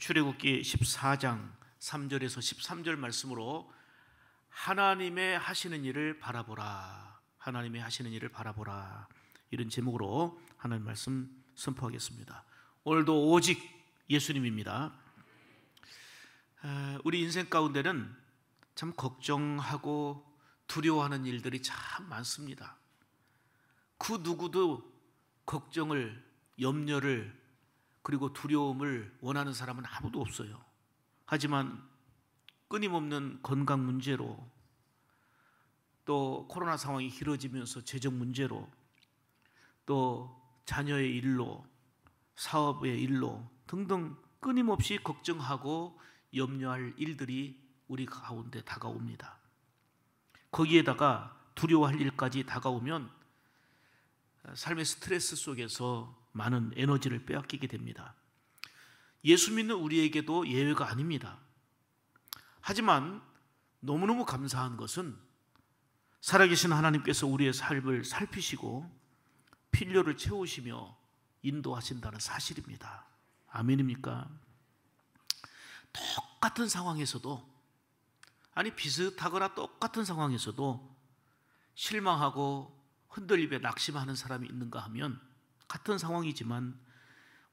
출애굽기 14장 3절에서 13절 말씀으로 하나님의 하시는 일을 바라보라, 하나님의 하시는 일을 바라보라, 이런 제목으로 하나님 말씀 선포하겠습니다. 오늘도 오직 예수님입니다. 우리 인생 가운데는 참 걱정하고 두려워하는 일들이 참 많습니다. 그 누구도 걱정을, 염려를, 그리고 두려움을 원하는 사람은 아무도 없어요. 하지만 끊임없는 건강 문제로, 또 코로나 상황이 길어지면서 재정 문제로, 또 자녀의 일로, 사업의 일로 등등 끊임없이 걱정하고 염려할 일들이 우리 가운데 다가옵니다. 거기에다가 두려워할 일까지 다가오면 삶의 스트레스 속에서 많은 에너지를 빼앗기게 됩니다. 예수 믿는 우리에게도 예외가 아닙니다. 하지만 너무너무 감사한 것은 살아계신 하나님께서 우리의 삶을 살피시고 필요를 채우시며 인도하신다는 사실입니다. 아멘입니까? 똑같은 상황에서도, 비슷하거나 똑같은 상황에서도 실망하고 흔들림에 낙심하는 사람이 있는가 하면, 같은 상황이지만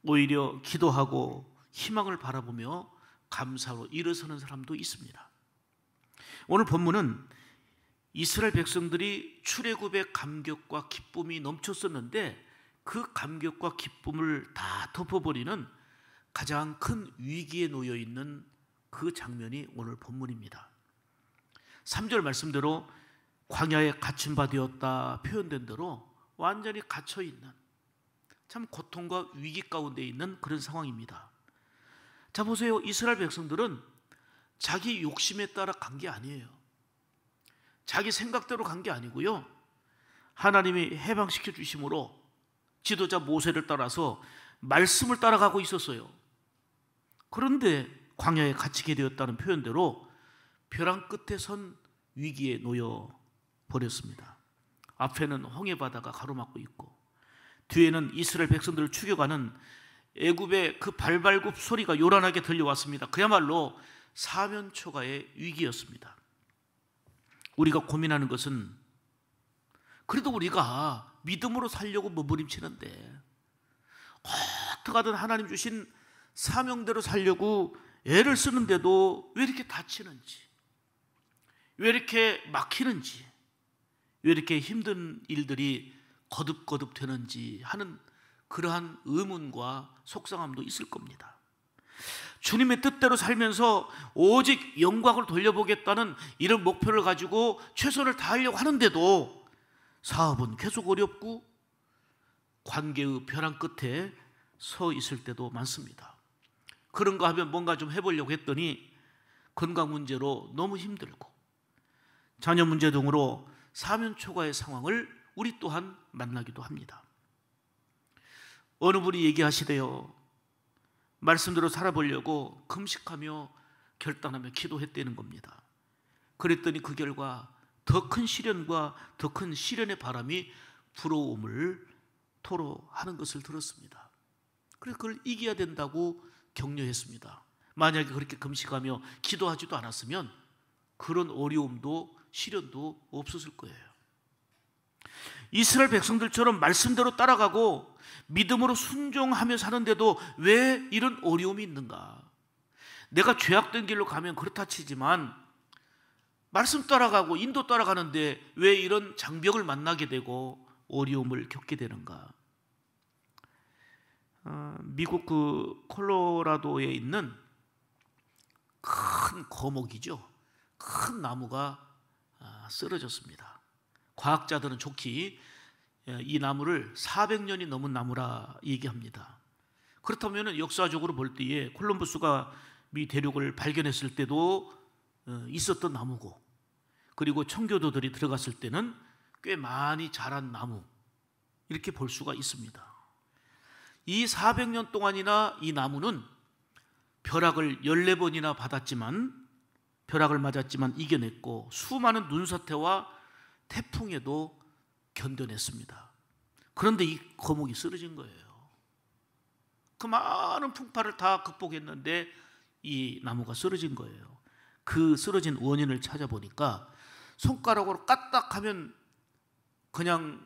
오히려 기도하고 희망을 바라보며 감사로 일어서는 사람도 있습니다. 오늘 본문은 이스라엘 백성들이 출애굽의 감격과 기쁨이 넘쳤었는데 그 감격과 기쁨을 다 덮어버리는 가장 큰 위기에 놓여 있는 그 장면이 오늘 본문입니다. 3절 말씀대로 광야에 갇힌 바 되었다 표현된 대로 완전히 갇혀있는, 참 고통과 위기 가운데 있는 그런 상황입니다. 자, 보세요. 이스라엘 백성들은 자기 욕심에 따라 간 게 아니에요. 자기 생각대로 간 게 아니고요, 하나님이 해방시켜 주심으로 지도자 모세를 따라서 말씀을 따라가고 있었어요. 그런데 광야에 갇히게 되었다는 표현대로 벼랑 끝에 선 위기에 놓여 버렸습니다. 앞에는 홍해바다가 가로막고 있고 뒤에는 이스라엘 백성들을 추격하는 애굽의 그 발발굽 소리가 요란하게 들려왔습니다. 그야말로 사면초가의 위기였습니다. 우리가 고민하는 것은, 그래도 우리가 믿음으로 살려고 몸부림치는데 어떻게든 하나님 주신 사명대로 살려고 애를 쓰는데도 왜 이렇게 다치는지, 왜 이렇게 막히는지, 왜 이렇게 힘든 일들이 거듭거듭 되는지 하는 그러한 의문과 속상함도 있을 겁니다. 주님의 뜻대로 살면서 오직 영광을 돌려보겠다는 이런 목표를 가지고 최선을 다하려고 하는데도 사업은 계속 어렵고 관계의 벼랑 끝에 서 있을 때도 많습니다. 그런가 하면 뭔가 좀 해보려고 했더니 건강 문제로 너무 힘들고 자녀 문제 등으로 사면초가의 상황을 우리 또한 만나기도 합니다. 어느 분이 얘기하시대요. 말씀대로 살아보려고 금식하며 결단하며 기도했다는 겁니다. 그랬더니 그 결과 더 큰 시련과 더 큰 시련의 바람이 불어옴을 토로하는 것을 들었습니다. 그래서 그걸 이겨야 된다고 격려했습니다. 만약에 그렇게 금식하며 기도하지도 않았으면 그런 어려움도 시련도 없었을 거예요. 이스라엘 백성들처럼 말씀대로 따라가고 믿음으로 순종하며 사는데도 왜 이런 어려움이 있는가? 내가 죄악된 길로 가면 그렇다 치지만 말씀 따라가고 인도 따라가는데 왜 이런 장벽을 만나게 되고 어려움을 겪게 되는가? 미국 그 콜로라도에 있는 큰 거목이죠. 큰 나무가 쓰러졌습니다. 과학자들은 좋게 이 나무를 400년이 넘은 나무라 얘기합니다. 그렇다면 역사적으로 볼 때에 콜럼버스가 미 대륙을 발견했을 때도 있었던 나무고, 그리고 청교도들이 들어갔을 때는 꽤 많이 자란 나무, 이렇게 볼 수가 있습니다. 이 400년 동안이나 이 나무는 벼락을 14번이나 벼락을 맞았지만 이겨냈고 수많은 눈사태와 태풍에도 견뎌냈습니다. 그런데 이 거목이 쓰러진 거예요. 그 많은 풍파를 다 극복했는데 이 나무가 쓰러진 거예요. 그 쓰러진 원인을 찾아보니까 손가락으로 까딱하면 그냥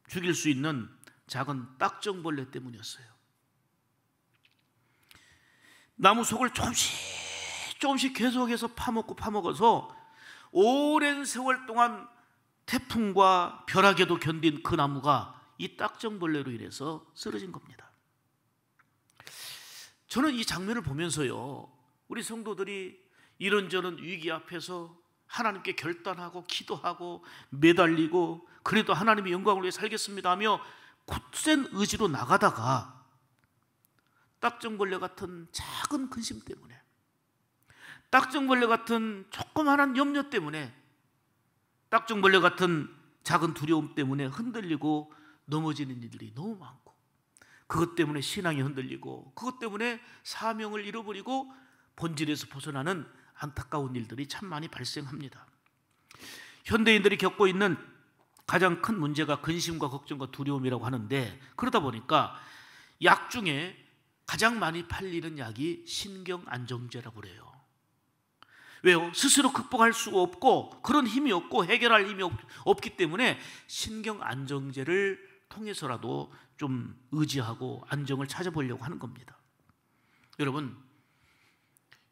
죽일 수 있는 작은 딱정벌레 때문이었어요. 나무 속을 조금씩 계속해서 파먹어서 오랜 세월 동안 태풍과 벼락에도 견딘 그 나무가 이 딱정벌레로 인해서 쓰러진 겁니다. 저는 이 장면을 보면서요, 우리 성도들이 이런저런 위기 앞에서 하나님께 결단하고 기도하고 매달리고 그래도 하나님의 영광을 위해 살겠습니다 하며 굳센 의지로 나가다가 딱정벌레 같은 작은 근심 때문에, 딱정벌레 같은 조그마한 염려 때문에, 딱정벌레 같은 작은 두려움 때문에 흔들리고 넘어지는 일들이 너무 많고, 그것 때문에 신앙이 흔들리고, 그것 때문에 사명을 잃어버리고 본질에서 벗어나는 안타까운 일들이 참 많이 발생합니다. 현대인들이 겪고 있는 가장 큰 문제가 근심과 걱정과 두려움이라고 하는데, 그러다 보니까 약 중에 가장 많이 팔리는 약이 신경안정제라고 그래요. 왜요? 스스로 극복할 수가 없고 그런 힘이 없고 해결할 힘이 없기 때문에 신경안정제를 통해서라도 좀 의지하고 안정을 찾아보려고 하는 겁니다. 여러분,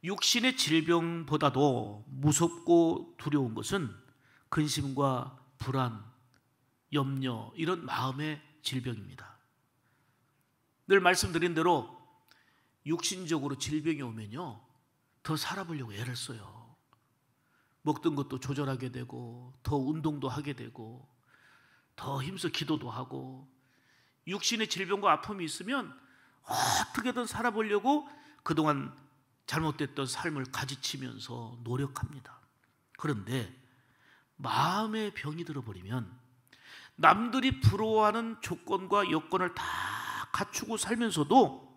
육신의 질병보다도 무섭고 두려운 것은 근심과 불안, 염려, 이런 마음의 질병입니다. 늘 말씀드린 대로 육신적으로 질병이 오면요, 더 살아보려고 애를 써요. 먹던 것도 조절하게 되고, 더 운동도 하게 되고, 더 힘써 기도도 하고, 육신의 질병과 아픔이 있으면 어떻게든 살아보려고 그동안 잘못됐던 삶을 가지치면서 노력합니다. 그런데 마음의 병이 들어버리면 남들이 부러워하는 조건과 여건을 다 갖추고 살면서도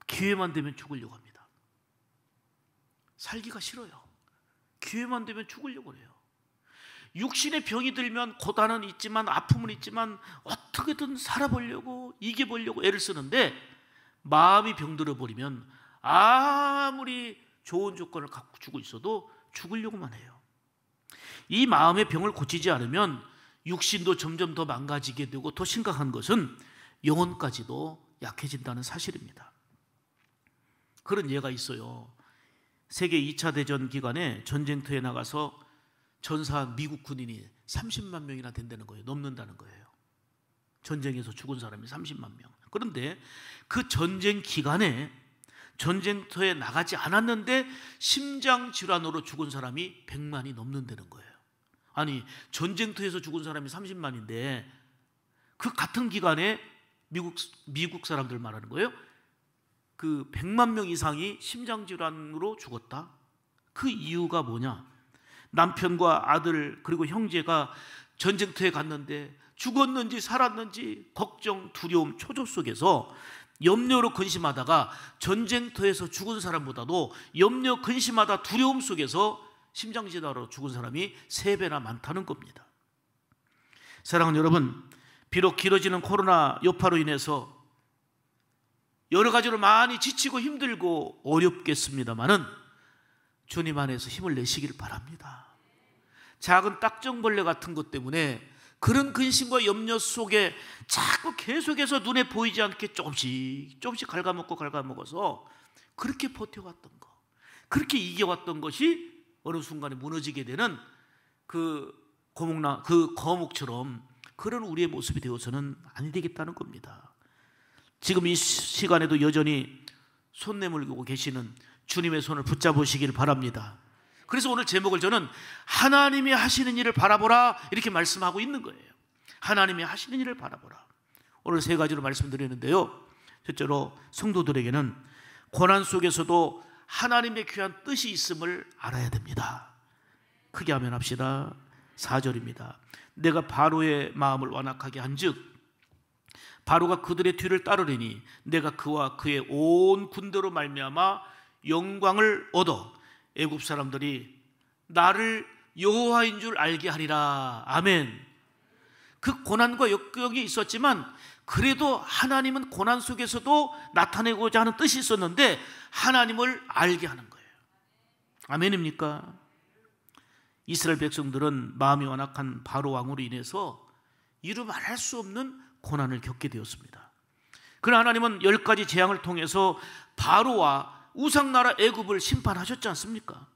기회만 되면 죽으려고 합니다. 살기가 싫어요. 기회만 되면 죽으려고 해요. 육신의 병이 들면 고단은 있지만, 아픔은 있지만 어떻게든 살아보려고, 이겨보려고 애를 쓰는데, 마음이 병들어 버리면 아무리 좋은 조건을 갖추고 있어도 죽으려고만 해요. 이 마음의 병을 고치지 않으면 육신도 점점 더 망가지게 되고, 더 심각한 것은 영혼까지도 약해진다는 사실입니다. 그런 예가 있어요. 세계 2차 대전 기간에 전쟁터에 나가서 전사한 미국 군인이 30만 명이나 된다는 거예요. 넘는다는 거예요. 전쟁에서 죽은 사람이 30만 명. 그런데 그 전쟁 기간에 전쟁터에 나가지 않았는데 심장질환으로 죽은 사람이 100만이 넘는다는 거예요. 아니, 전쟁터에서 죽은 사람이 30만인데 그 같은 기간에 미국 사람들 말하는 거예요. 그 100만 명 이상이 심장질환으로 죽었다. 그 이유가 뭐냐? 남편과 아들 그리고 형제가 전쟁터에 갔는데 죽었는지 살았는지 걱정, 두려움, 초조 속에서 염려로 근심하다가 전쟁터에서 죽은 사람보다도 염려, 근심하다 두려움 속에서 심장질환으로 죽은 사람이 3배나 많다는 겁니다. 사랑하는 여러분, 비록 길어지는 코로나 여파로 인해서 여러 가지로 많이 지치고 힘들고 어렵겠습니다마는 주님 안에서 힘을 내시길 바랍니다. 작은 딱정벌레 같은 것 때문에 그런 근심과 염려 속에 자꾸 계속해서 눈에 보이지 않게 조금씩 갉아먹어서 그렇게 버텨왔던 거, 그렇게 이겨왔던 것이 어느 순간에 무너지게 되는 그 거목처럼 그런 우리의 모습이 되어서는 안 되겠다는 겁니다. 지금 이 시간에도 여전히 손 내밀고 계시는 주님의 손을 붙잡으시길 바랍니다. 그래서 오늘 제목을 저는 하나님이 하시는 일을 바라보라 이렇게 말씀하고 있는 거예요. 하나님이 하시는 일을 바라보라. 오늘 3가지로 말씀드리는데요, 첫째로 성도들에게는 고난 속에서도 하나님의 귀한 뜻이 있음을 알아야 됩니다. 크게 하면 합시다. 4절입니다. 내가 바로의 마음을 완악하게 한즉 바로가 그들의 뒤를 따르리니 내가 그와 그의 온 군대로 말미암아 영광을 얻어 애굽 사람들이 나를 여호와인 줄 알게 하리라. 아멘. 그 고난과 역경이 있었지만 그래도 하나님은 고난 속에서도 나타내고자 하는 뜻이 있었는데 하나님을 알게 하는 거예요. 아멘입니까? 이스라엘 백성들은 마음이 완악한 바로 왕으로 인해서 이루 말할 수 없는 고난을 겪게 되었습니다. 그러나 하나님은 10가지 재앙을 통해서 바로와 우상나라 애굽을 심판하셨지 않습니까?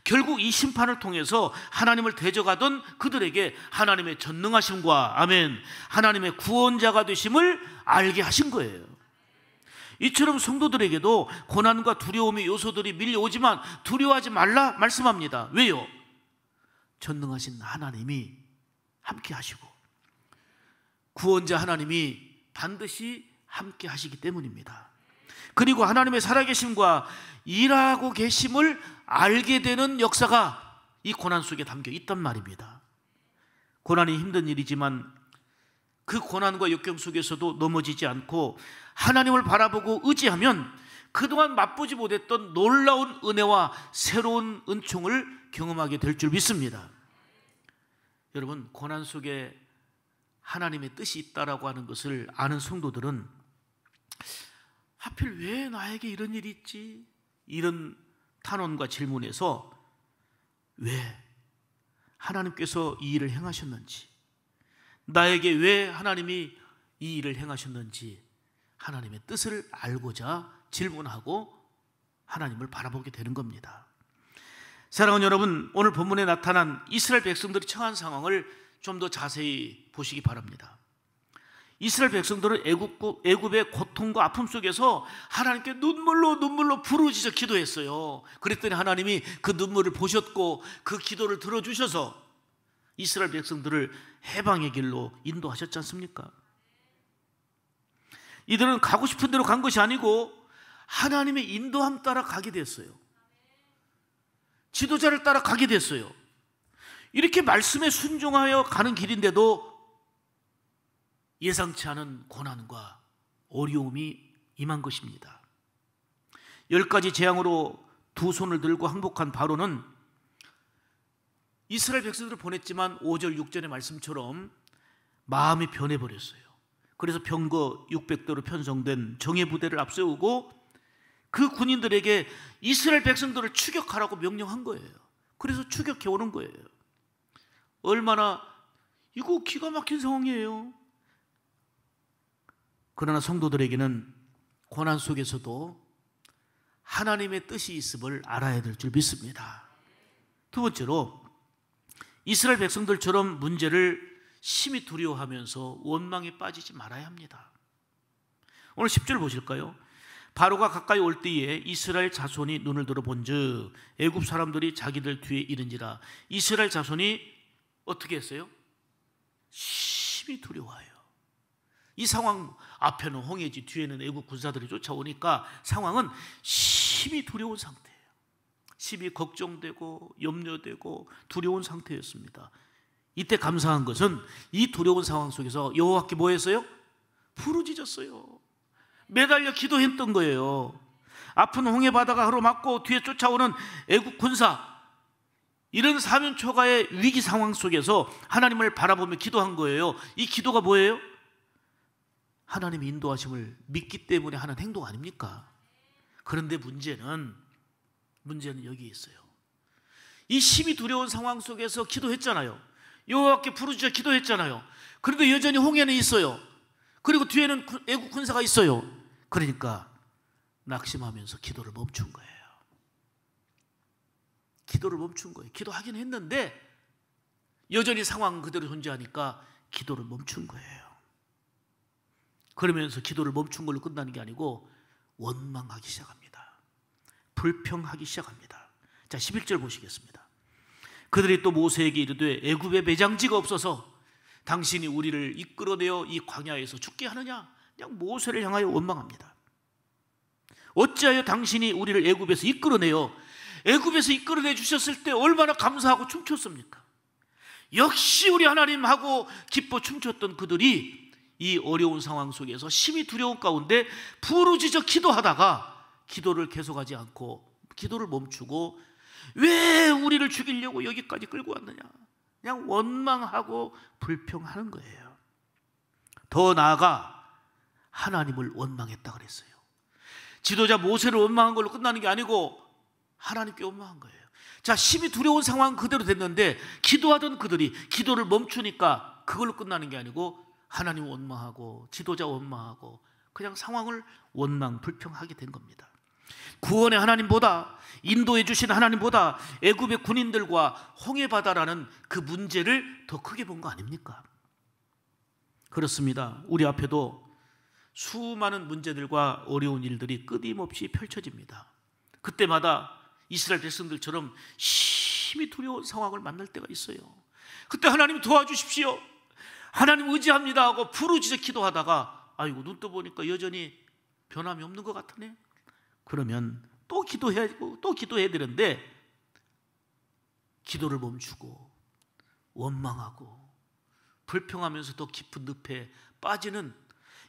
결국 이 심판을 통해서 하나님을 대적하던 그들에게 하나님의 전능하심과 아멘, 하나님의 구원자가 되심을 알게 하신 거예요. 이처럼 성도들에게도 고난과 두려움의 요소들이 밀려오지만 두려워하지 말라 말씀합니다. 왜요? 전능하신 하나님이 함께 하시고 구원자 하나님이 반드시 함께 하시기 때문입니다. 그리고 하나님의 살아계심과 일하고 계심을 알게 되는 역사가 이 고난 속에 담겨 있단 말입니다. 고난이 힘든 일이지만 그 고난과 역경 속에서도 넘어지지 않고 하나님을 바라보고 의지하면 그동안 맛보지 못했던 놀라운 은혜와 새로운 은총을 경험하게 될 줄 믿습니다. 여러분, 고난 속에 하나님의 뜻이 있다라고 하는 것을 아는 성도들은 하필 왜 나에게 이런 일이 있지? 이런 탄원과 질문에서 왜 하나님께서 이 일을 행하셨는지, 나에게 왜 하나님이 이 일을 행하셨는지 하나님의 뜻을 알고자 질문하고 하나님을 바라보게 되는 겁니다. 사랑하는 여러분, 오늘 본문에 나타난 이스라엘 백성들이 처한 상황을 좀 더 자세히 보시기 바랍니다. 이스라엘 백성들은 애굽의 고통과 아픔 속에서 하나님께 눈물로 부르짖어 기도했어요. 그랬더니 하나님이 그 눈물을 보셨고 그 기도를 들어주셔서 이스라엘 백성들을 해방의 길로 인도하셨지 않습니까? 이들은 가고 싶은 대로 간 것이 아니고 하나님의 인도함 따라 가게 됐어요. 지도자를 따라 가게 됐어요. 이렇게 말씀에 순종하여 가는 길인데도 예상치 않은 고난과 어려움이 임한 것입니다. 10가지 재앙으로 두 손을 들고 항복한 바로는 이스라엘 백성들을 보냈지만 5절 6절의 말씀처럼 마음이 변해버렸어요. 그래서 병거 600대로 편성된 정예 부대를 앞세우고 그 군인들에게 이스라엘 백성들을 추격하라고 명령한 거예요. 그래서 추격해 오는 거예요. 얼마나 이거 기가 막힌 상황이에요. 그러나 성도들에게는 고난 속에서도 하나님의 뜻이 있음을 알아야 될 줄 믿습니다. 두 번째로 이스라엘 백성들처럼 문제를 심히 두려워하면서 원망에 빠지지 말아야 합니다. 오늘 10절 보실까요? 바로가 가까이 올 때에 이스라엘 자손이 눈을 들어 본즉 애굽 사람들이 자기들 뒤에 이른지라. 이스라엘 자손이 어떻게 했어요? 심히 두려워해요. 이 상황, 앞에는 홍해지 뒤에는 애국 군사들이 쫓아오니까 상황은 심히 두려운 상태예요. 심히 걱정되고 염려되고 두려운 상태였습니다. 이때 감사한 것은 이 두려운 상황 속에서 여호와께 뭐 했어요? 부르짖었어요. 매달려 기도했던 거예요. 앞은 홍해 바다가 가로막고 뒤에 쫓아오는 애국 군사, 이런 사면초가의 위기 상황 속에서 하나님을 바라보며 기도한 거예요. 이 기도가 뭐예요? 하나님의 인도하심을 믿기 때문에 하는 행동 아닙니까? 그런데 문제는 여기에 있어요. 이 심히 두려운 상황 속에서 기도했잖아요. 여호와께 부르짖어 기도했잖아요. 그런데 여전히 홍해는 있어요. 그리고 뒤에는 애국 군사가 있어요. 그러니까 낙심하면서 기도를 멈춘 거예요. 기도를 멈춘 거예요. 기도하긴 했는데 여전히 상황 그대로 존재하니까 기도를 멈춘 거예요. 그러면서 기도를 멈춘 걸로 끝나는 게 아니고 원망하기 시작합니다. 불평하기 시작합니다. 자, 11절 보시겠습니다. 그들이 또 모세에게 이르되 애굽에 매장지가 없어서 당신이 우리를 이끌어내어 이 광야에서 죽게 하느냐? 그냥 모세를 향하여 원망합니다. 어찌하여 당신이 우리를 애굽에서 이끌어내어 주셨을 때 얼마나 감사하고 춤췄습니까? 역시 우리 하나님하고 기뻐 춤췄던 그들이 이 어려운 상황 속에서 심히 두려운 가운데 부르짖어 기도하다가 기도를 계속하지 않고 기도를 멈추고 왜 우리를 죽이려고 여기까지 끌고 왔느냐? 그냥 원망하고 불평하는 거예요. 더 나아가 하나님을 원망했다 그랬어요. 지도자 모세를 원망한 걸로 끝나는 게 아니고 하나님께 원망한 거예요. 자, 심히 두려운 상황 그대로 됐는데 기도하던 그들이 기도를 멈추니까 그걸로 끝나는 게 아니고 하나님 원망하고 지도자 원망하고 그냥 상황을 원망 불평하게 된 겁니다. 구원의 하나님보다, 인도해 주신 하나님보다 애굽의 군인들과 홍해바다라는 그 문제를 더 크게 본 거 아닙니까? 그렇습니다. 우리 앞에도 수많은 문제들과 어려운 일들이 끊임없이 펼쳐집니다. 그때마다 이스라엘 백성들처럼 심히 두려운 상황을 만날 때가 있어요. 그때 하나님 도와주십시오, 하나님 의지합니다 하고 부르짖어 기도하다가 아이고 눈 떠보니까 여전히 변함이 없는 것 같으네. 그러면 또 기도해야 되는데 기도를 멈추고 원망하고 불평하면서 더 깊은 늪에 빠지는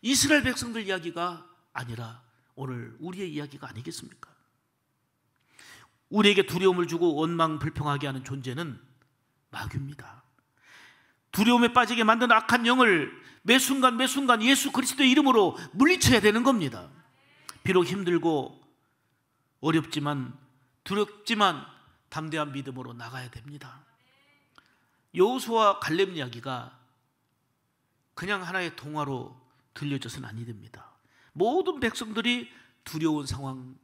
이스라엘 백성들 이야기가 아니라 오늘 우리의 이야기가 아니겠습니까? 우리에게 두려움을 주고 원망 불평하게 하는 존재는 마귀입니다. 두려움에 빠지게 만드는 악한 영을 매 순간 예수 그리스도의 이름으로 물리쳐야 되는 겁니다. 비록 힘들고 어렵지만 두렵지만 담대한 믿음으로 나가야 됩니다. 여호수아와 갈렙 이야기가 그냥 하나의 동화로 들려져서는 아니 됩니다. 모든 백성들이 두려운 상황,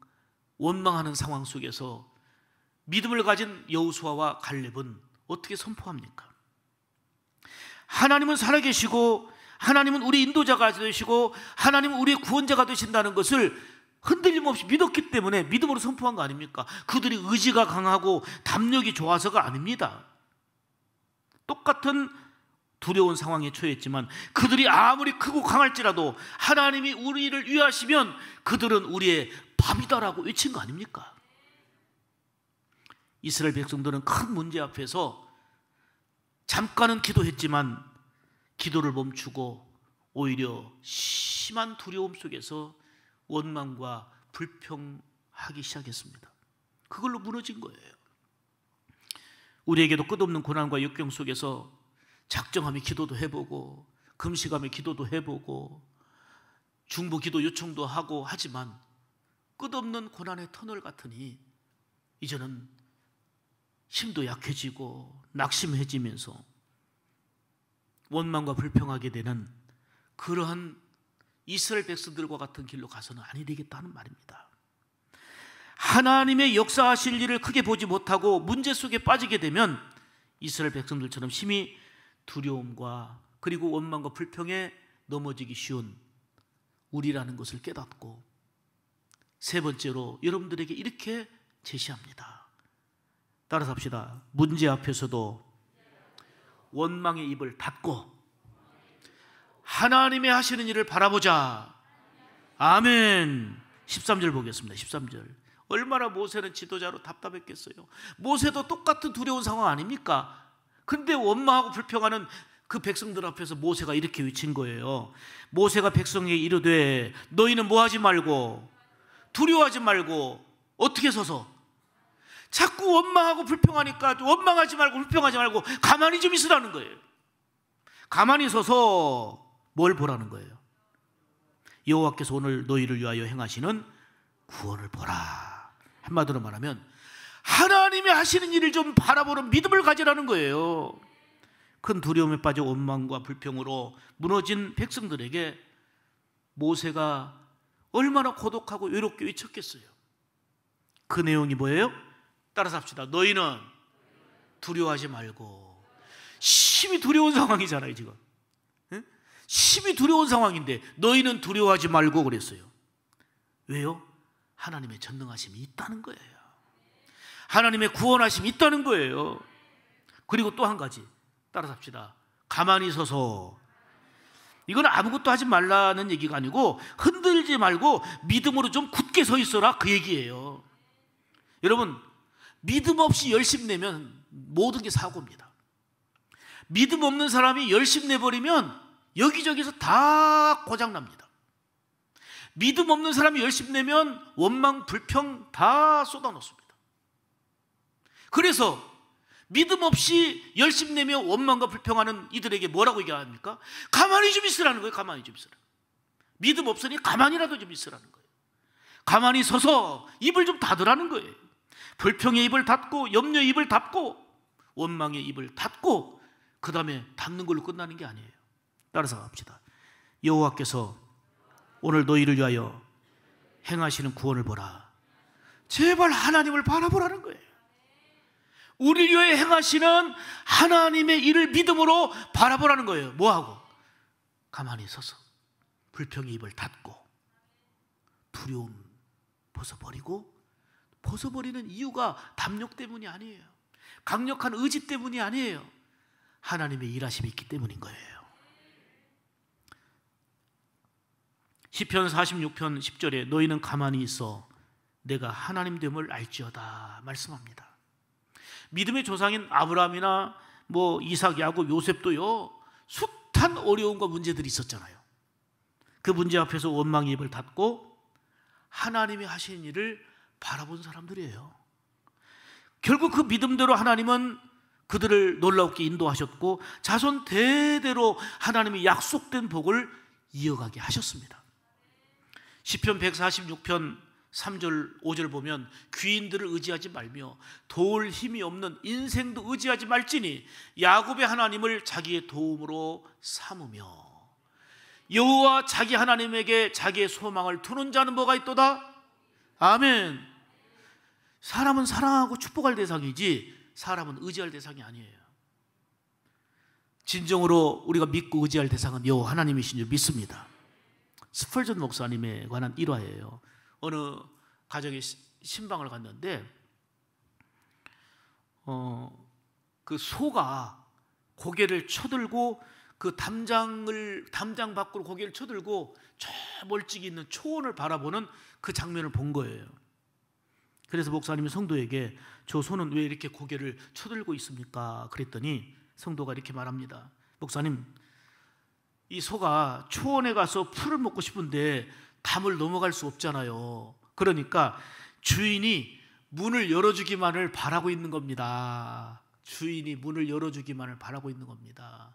원망하는 상황 속에서 믿음을 가진 여호수아와 갈렙은 어떻게 선포합니까? 하나님은 살아계시고 하나님은 우리 인도자가 되시고 하나님은 우리의 구원자가 되신다는 것을 흔들림 없이 믿었기 때문에 믿음으로 선포한 거 아닙니까? 그들이 의지가 강하고 담력이 좋아서가 아닙니다. 똑같은 두려운 상황에 처했지만 그들이 아무리 크고 강할지라도 하나님이 우리를 위하시면 그들은 우리의 밥이다라고 외친 거 아닙니까? 이스라엘 백성들은 큰 문제 앞에서 잠깐은 기도했지만 기도를 멈추고 오히려 심한 두려움 속에서 원망과 불평하기 시작했습니다. 그걸로 무너진 거예요. 우리에게도 끝없는 고난과 역경 속에서 작정하며 기도도 해보고 금식하며 기도도 해보고 중보 기도 요청도 하고 하지만 끝없는 고난의 터널 같으니 이제는 힘도 약해지고 낙심해지면서 원망과 불평하게 되는 그러한 이스라엘 백성들과 같은 길로 가서는 아니 되겠다는 말입니다. 하나님의 역사하실 일을 크게 보지 못하고 문제 속에 빠지게 되면 이스라엘 백성들처럼 심히 두려움과 그리고 원망과 불평에 넘어지기 쉬운 우리라는 것을 깨닫고 세 번째로 여러분들에게 이렇게 제시합니다. 따라서 합시다. 문제 앞에서도 원망의 입을 닫고 하나님의 하시는 일을 바라보자. 아멘. 13절 보겠습니다. 13절. 얼마나 모세는 지도자로 답답했겠어요. 모세도 똑같은 두려운 상황 아닙니까? 근데 원망하고 불평하는 그 백성들 앞에서 모세가 이렇게 외친 거예요. 모세가 백성에게 이르되 너희는 뭐하지 말고 두려워하지 말고 어떻게 서서 자꾸 원망하고 불평하니까 원망하지 말고 불평하지 말고 가만히 좀 있으라는 거예요. 가만히 서서 뭘 보라는 거예요? 여호와께서 오늘 너희를 위하여 행하시는 구원을 보라. 한마디로 말하면 하나님이 하시는 일을 좀 바라보는 믿음을 가지라는 거예요. 큰 두려움에 빠져 원망과 불평으로 무너진 백성들에게 모세가 얼마나 고독하고 외롭게 외쳤겠어요. 그 내용이 뭐예요? 따라서 합시다. 너희는 두려워하지 말고. 심히 두려운 상황이잖아요 지금. 심히 두려운 상황인데 너희는 두려워하지 말고 그랬어요. 왜요? 하나님의 전능하심이 있다는 거예요. 하나님의 구원하심이 있다는 거예요. 그리고 또 한 가지 따라서 합시다. 가만히 서서. 이건 아무것도 하지 말라는 얘기가 아니고 흔들지 말고 믿음으로 좀 굳게 서 있어라 그 얘기예요. 여러분 믿음 없이 열심 내면 모든 게 사고입니다. 믿음 없는 사람이 열심 내버리면 여기저기서 다 고장납니다. 믿음 없는 사람이 열심 내면 원망, 불평 다 쏟아놓습니다. 그래서 믿음 없이 열심 내며 원망과 불평하는 이들에게 뭐라고 얘기합니까? 가만히 좀 있으라는 거예요. 가만히 좀 있으라. 믿음 없으니 가만히라도 좀 있으라는 거예요. 가만히 서서 입을 좀 닫으라는 거예요. 불평의 입을 닫고, 염려의 입을 닫고, 원망의 입을 닫고, 그 다음에 닫는 걸로 끝나는 게 아니에요. 따라서 합시다. 여호와께서 오늘 너희를 위하여 행하시는 구원을 보라. 제발 하나님을 바라보라는 거예요. 우리를 위하여 행하시는 하나님의 일을 믿음으로 바라보라는 거예요. 뭐하고? 가만히 서서 불평의 입을 닫고, 두려움 벗어버리고, 벗어버리는 이유가 담력 때문이 아니에요. 강력한 의지 때문이 아니에요. 하나님의 일하심이 있기 때문인 거예요. 시편 46편 10절에 너희는 가만히 있어 내가 하나님 됨을 알지어다 말씀합니다. 믿음의 조상인 아브라함이나 이삭, 야곱, 요셉도요, 숱한 어려움과 문제들이 있었잖아요. 그 문제 앞에서 원망의 입을 닫고 하나님이 하시는 일을 바라본 사람들이에요. 결국 그 믿음대로 하나님은 그들을 놀랍게 인도하셨고 자손 대대로 하나님이 약속된 복을 이어가게 하셨습니다. 시편 146편 3절 5절 보면 귀인들을 의지하지 말며 도울 힘이 없는 인생도 의지하지 말지니 야곱의 하나님을 자기의 도움으로 삼으며 여호와 자기 하나님에게 자기의 소망을 두는 자는 뭐가 있도다? 아멘. 사람은 사랑하고 축복할 대상이지 사람은 의지할 대상이 아니에요. 진정으로 우리가 믿고 의지할 대상은 여호와 하나님이신 줄 믿습니다. 스펄전 목사님에 관한 일화예요. 어느 가정에 신방을 갔는데 그 소가 고개를 쳐들고 그 담장 밖으로 고개를 쳐들고 저 멀찍이 있는 초원을 바라보는 그 장면을 본 거예요. 그래서 목사님이 성도에게 저 소는 왜 이렇게 고개를 쳐들고 있습니까? 그랬더니 성도가 이렇게 말합니다. 목사님, 이 소가 초원에 가서 풀을 먹고 싶은데 담을 넘어갈 수 없잖아요. 그러니까 주인이 문을 열어주기만을 바라고 있는 겁니다. 주인이 문을 열어주기만을 바라고 있는 겁니다.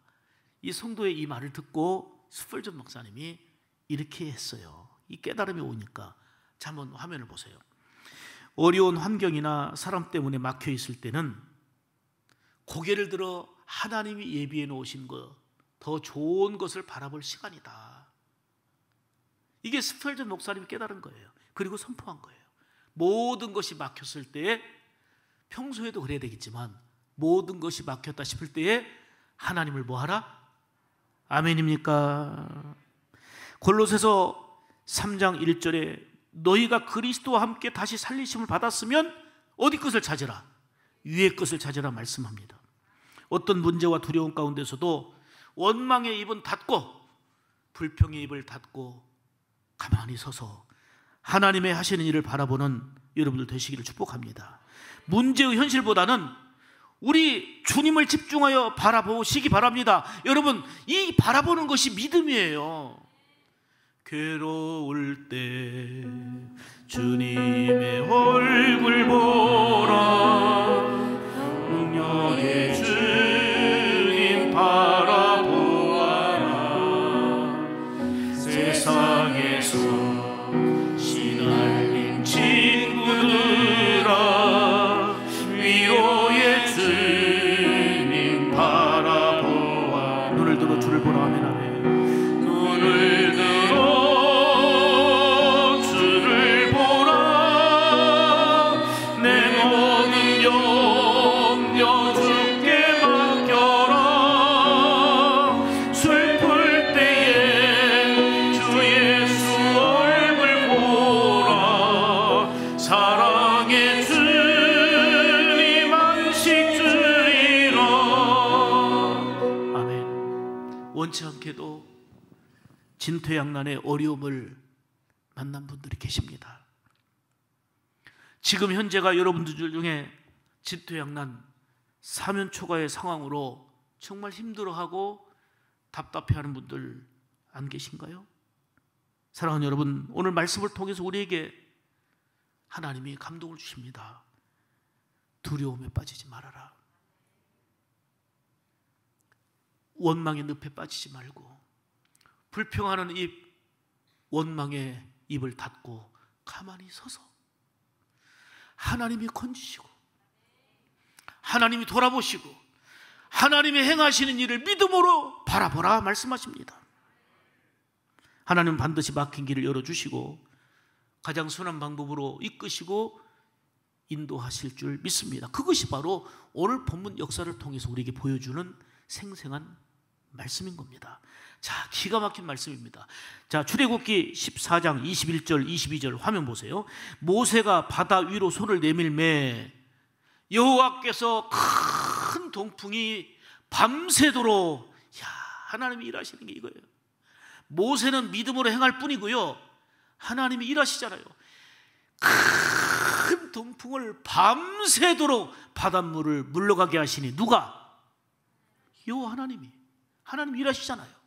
이 성도의 이 말을 듣고 스펄전 목사님이 이렇게 했어요. 이 깨달음이 오니까. 자, 한번 화면을 보세요. 어려운 환경이나 사람 때문에 막혀 있을 때는 고개를 들어 하나님이 예비해 놓으신 것, 더 좋은 것을 바라볼 시간이다. 이게 스펄전 목사님이 깨달은 거예요. 그리고 선포한 거예요. 모든 것이 막혔을 때에, 평소에도 그래야 되겠지만 모든 것이 막혔다 싶을 때에 하나님을 뭐하라? 아멘입니까? 골로새서 3장 1절에 너희가 그리스도와 함께 다시 살리심을 받았으면 어디 것을 찾으라? 위의 것을 찾으라 말씀합니다. 어떤 문제와 두려움 가운데서도 원망의 입은 닫고 불평의 입을 닫고 가만히 서서 하나님의 하시는 일을 바라보는 여러분들 되시기를 축복합니다. 문제의 현실보다는 우리 주님을 집중하여 바라보시기 바랍니다. 여러분, 이 바라보는 것이 믿음이에요. 괴로울 때 주님의 얼굴 보라, 응렬의 주님 바라보아라. 세상에서 시달린 친구들아, 위로의 주님 바라보아. 눈을 들어 주를 보라. 아멘 아멘. 눈을 들어 주를 보라. 내 모든 염려 주께 맡겨라. 슬플 때에 주 예수 얼굴 보라. 사랑의 주님 안식 주리라. 아멘. 원치 않게도 진퇴양난의 어려움을 만난 분들이 계십니다. 지금 현재가 여러분들 중에 진퇴양난, 사면초가의 상황으로 정말 힘들어하고 답답해하는 분들 안 계신가요? 사랑하는 여러분, 오늘 말씀을 통해서 우리에게 하나님이 감동을 주십니다. 두려움에 빠지지 말아라. 원망의 늪에 빠지지 말고, 불평하는 입, 원망의 입을 닫고 가만히 서서 하나님이 건지시고 하나님이 돌아보시고 하나님이 행하시는 일을 믿음으로 바라보라 말씀하십니다. 하나님은 반드시 막힌 길을 열어주시고 가장 선한 방법으로 이끄시고 인도하실 줄 믿습니다. 그것이 바로 오늘 본문 역사를 통해서 우리에게 보여주는 생생한 말씀인 겁니다. 자, 기가 막힌 말씀입니다. 자, 출애굽기 14장 21절 22절 화면 보세요. 모세가 바다 위로 손을 내밀매 여호와께서 큰 동풍이 밤새도록, 하나님이 일하시는 게 이거예요. 모세는 믿음으로 행할 뿐이고요, 하나님이 일하시잖아요. 큰 동풍을 밤새도록 바닷물을 물러가게 하시니 누가? 여호와 하나님이 일하시잖아요.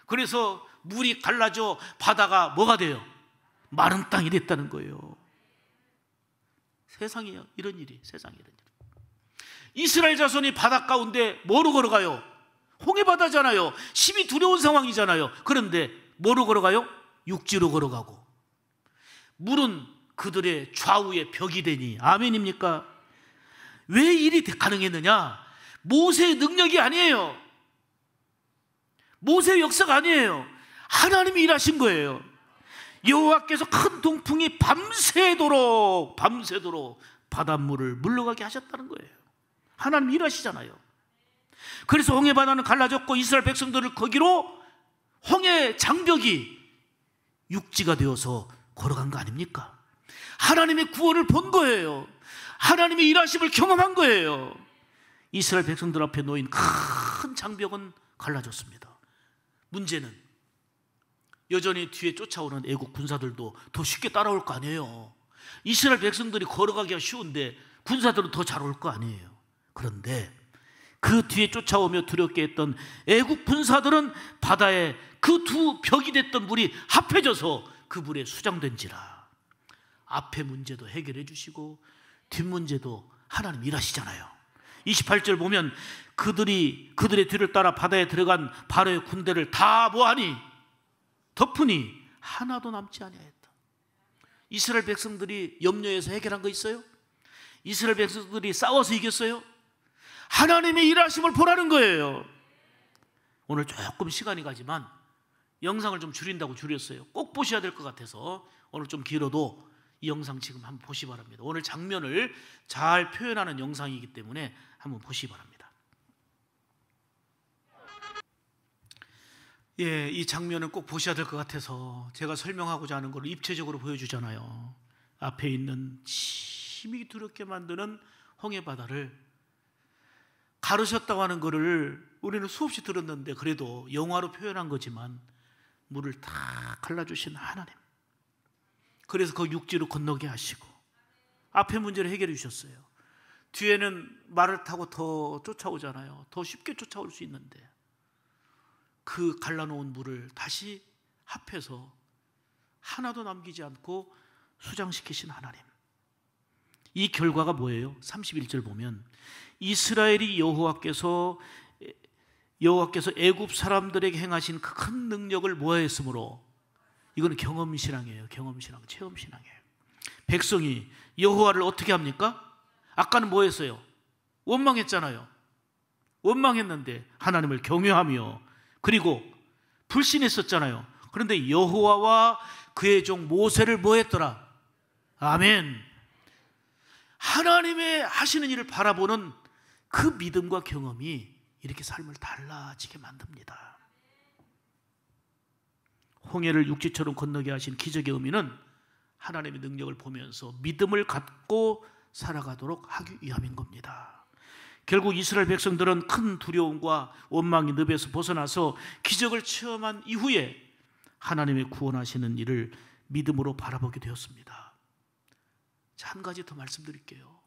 그래서 물이 갈라져 바다가 뭐가 돼요? 마른 땅이 됐다는 거예요. 세상에 이런 일이. 이스라엘 자손이 바다 가운데 뭐로 걸어가요? 홍해바다잖아요. 심히 두려운 상황이잖아요. 그런데 뭐로 걸어가요? 육지로 걸어가고 물은 그들의 좌우에 벽이 되니. 아멘입니까? 왜 일이 가능했느냐? 모세의 능력이 아니에요. 모세의 역사가 아니에요. 하나님이 일하신 거예요. 여호와께서 큰 동풍이 밤새도록 바닷물을 물러가게 하셨다는 거예요. 하나님이 일하시잖아요. 그래서 홍해바다는 갈라졌고 이스라엘 백성들을 거기로 홍해 장벽이 육지가 되어서 걸어간 거 아닙니까? 하나님의 구원을 본 거예요. 하나님의 일하심을 경험한 거예요. 이스라엘 백성들 앞에 놓인 큰 장벽은 갈라졌습니다. 문제는 여전히 뒤에 쫓아오는 애국 군사들도 더 쉽게 따라올 거 아니에요. 이스라엘 백성들이 걸어가기가 쉬운데 군사들은 더 잘 올 거 아니에요. 그런데 그 뒤에 쫓아오며 두렵게 했던 애국 군사들은 바다에 그 두 벽이 됐던 물이 합해져서 그 물에 수장된지라. 앞에 문제도 해결해 주시고 뒷 문제도 하나님 일하시잖아요. 28절 보면 그들의 뒤를 따라 바다에 들어간 바로의 군대를 다 뭐하니? 덮으니 하나도 남지 아니하였다. 이스라엘 백성들이 염려해서 해결한 거 있어요? 이스라엘 백성들이 싸워서 이겼어요? 하나님의 일하심을 보라는 거예요. 오늘 조금 시간이 가지만 영상을 좀 줄인다고 줄였어요. 꼭 보셔야 될 것 같아서 오늘 좀 길어도 이 영상 지금 한번 보시기 바랍니다. 오늘 장면을 잘 표현하는 영상이기 때문에 한번 보시기 바랍니다. 이 장면은 꼭 보셔야 될 것 같아서 제가 설명하고자 하는 걸 입체적으로 보여주잖아요. 앞에 있는 심히 두렵게 만드는 홍해바다를 가르셨다고 하는 것을 우리는 수없이 들었는데 그래도 영화로 표현한 거지만 물을 다 갈라주신 하나님, 그래서 그 육지로 건너게 하시고 앞에 문제를 해결해 주셨어요. 뒤에는 말을 타고 더 쫓아오잖아요. 더 쉽게 쫓아올 수 있는데 그 갈라놓은 물을 다시 합해서 하나도 남기지 않고 수장시키신 하나님. 이 결과가 뭐예요? 31절 보면 이스라엘이 여호와께서 애굽 사람들에게 행하신 그 큰 능력을 뭐했으므로, 이거는 경험신앙이에요. 경험신앙, 체험신앙이에요. 백성이 여호와를 어떻게 합니까? 아까는 뭐 했어요? 원망했잖아요. 원망했는데 하나님을 경외하며 그리고 불신했었잖아요. 그런데 여호와와 그의 종 모세를 뭐 했더라? 아멘. 하나님의 하시는 일을 바라보는 그 믿음과 경험이 이렇게 삶을 달라지게 만듭니다. 홍해를 육지처럼 건너게 하신 기적의 의미는 하나님의 능력을 보면서 믿음을 갖고 살아가도록 하기 위함인 겁니다. 결국 이스라엘 백성들은 큰 두려움과 원망의 늪에서 벗어나서 기적을 체험한 이후에 하나님의 구원하시는 일을 믿음으로 바라보게 되었습니다. 자, 한 가지 더 말씀드릴게요.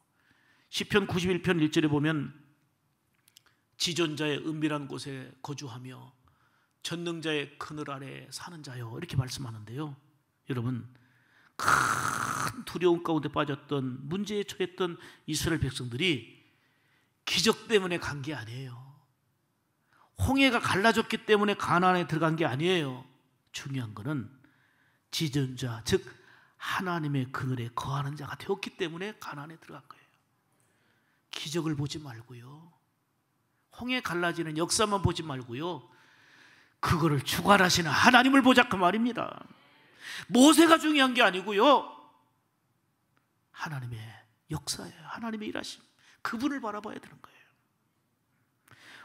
시편 91편 1절에 보면 지존자의 은밀한 곳에 거주하며 전능자의 그늘 아래 사는 자요, 이렇게 말씀하는데요. 여러분, 큰 두려움 가운데 빠졌던, 문제에 처했던 이스라엘 백성들이 기적 때문에 간 게 아니에요. 홍해가 갈라졌기 때문에 가나안에 들어간 게 아니에요. 중요한 거는 지존자, 즉 하나님의 그늘에 거하는 자가 되었기 때문에 가나안에 들어간 거예요. 기적을 보지 말고요, 홍해 갈라지는 역사만 보지 말고요, 그거를 주관하시는 하나님을 보자, 그 말입니다. 모세가 중요한 게 아니고요, 하나님의 역사예요. 하나님의 일하심, 그분을 바라봐야 되는 거예요.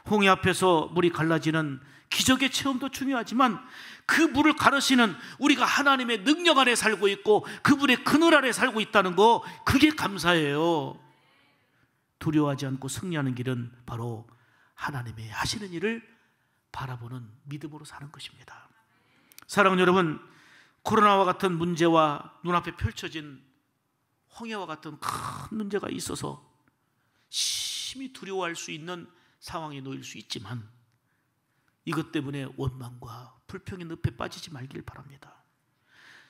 홍해 앞에서 물이 갈라지는 기적의 체험도 중요하지만 그 물을 가르시는 우리가 하나님의 능력 아래 살고 있고 그분의 그늘 아래 살고 있다는 거, 그게 감사해요. 두려워하지 않고 승리하는 길은 바로 하나님의 하시는 일을 바라보는 믿음으로 사는 것입니다. 사랑하는 여러분, 코로나와 같은 문제와 눈앞에 펼쳐진 홍해와 같은 큰 문제가 있어서 심히 두려워할 수 있는 상황에 놓일 수 있지만 이것 때문에 원망과 불평의 늪에 빠지지 말길 바랍니다.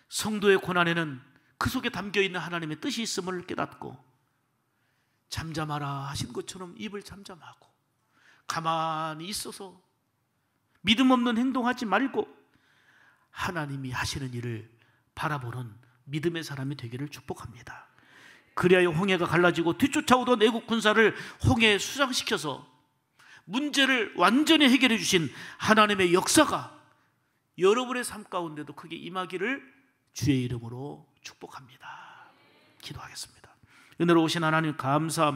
성도의 고난에는 그 속에 담겨있는 하나님의 뜻이 있음을 깨닫고 잠잠하라 하신 것처럼 입을 잠잠하고 가만히 있어서 믿음 없는 행동하지 말고 하나님이 하시는 일을 바라보는 믿음의 사람이 되기를 축복합니다. 그리하여 홍해가 갈라지고 뒤쫓아오던 애국 군사를 홍해에 수장시켜서 문제를 완전히 해결해 주신 하나님의 역사가 여러분의 삶 가운데도 크게 임하기를 주의 이름으로 축복합니다. 기도하겠습니다. 은혜로우신 하나님 감사합니다.